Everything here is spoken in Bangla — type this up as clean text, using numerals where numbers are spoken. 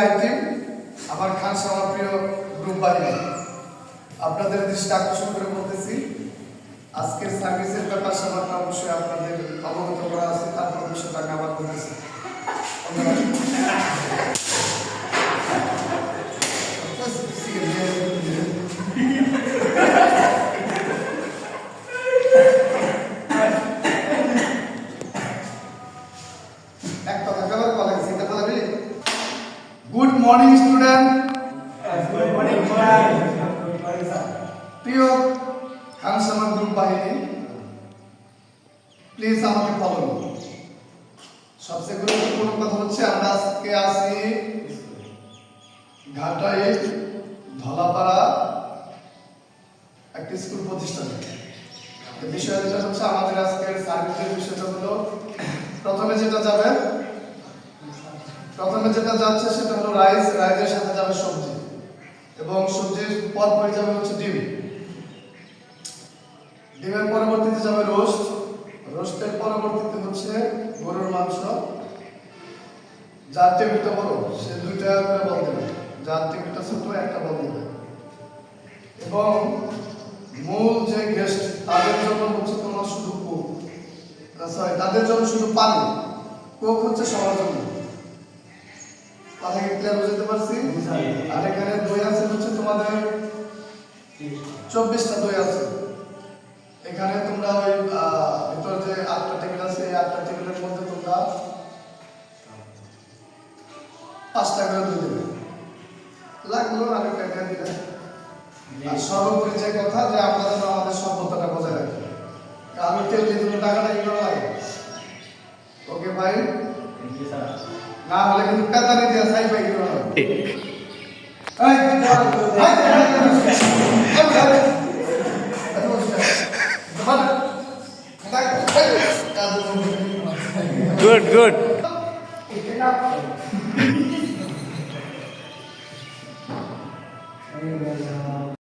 আইটেম আমার খান আমার প্রিয় গ্রুপ বাহিনী। আপনাদের দৃষ্টি আকর্ষণ করে বলতেছি, আজকের সার্ভিসের ব্যাপার স্যাপারটা অবশ্যই আপনাদের অবগত করা আছে, তারপর বিষয়টা আমি আবার বলতেছি। Good morning student. প্রিয় খানসামা গ্রুপ বাহিনী, প্লিজ আমাকে ফলো করুন। সবচেয়ে গুরুত্বপূর্ণ কথা হচ্ছে আমরা আজকে আছি ঘাটাই ধলাপাড়া একটি স্কুল প্রতিষ্ঠানে। বিষয়টা হচ্ছে আমাদের আজকের সার্ভিসের বিষয়টা হলো, প্রথমে যেটা যাচ্ছে সেটা হলো রাইস, রাইসের সাথে যাবে সবজি, এবং সবজির পর পরে যাবে হচ্ছে ডিম, ডিমের পরবর্তীতে যাবে রোস্ট, রোস্টের পরবর্তীতে হচ্ছে গরুর মাংস। যার টেবিলটা বড় সে 2টা করে বল দেবে, যার টেবিলটা ছোট একটা বল দেবে। এবং মূল যে গেস্ট তাদের জন্য হচ্ছে তোমার শুধু কোক, সরি তাদের জন্য শুধু পানি, কোক হচ্ছে সবার জন্য। কথা কি ক্লিয়ার বুঝতে পারছি? আর এখানে দই আছে হচ্ছে তোমাদের 24টা দই আছে। এখানে তোমরা ওই ভিতর যে 8টা টেবিল আছে, এই 8টা টেবিলের মধ্যে তোমরা 5টা করে দই দেবে, লাগলো আরেকটা করে দিবে। আর সর্বোপরি যে কথা যে আমরা যেন আমাদের সভ্যতাটা বজায় রাখি, আমি টেবিল দিতে টাকাটা কি করা লাগে? ওকে ভাই, না হলে কিন্তু পেতানি দিয়ে সাই পাই কি করা হবে? Good, good. Good.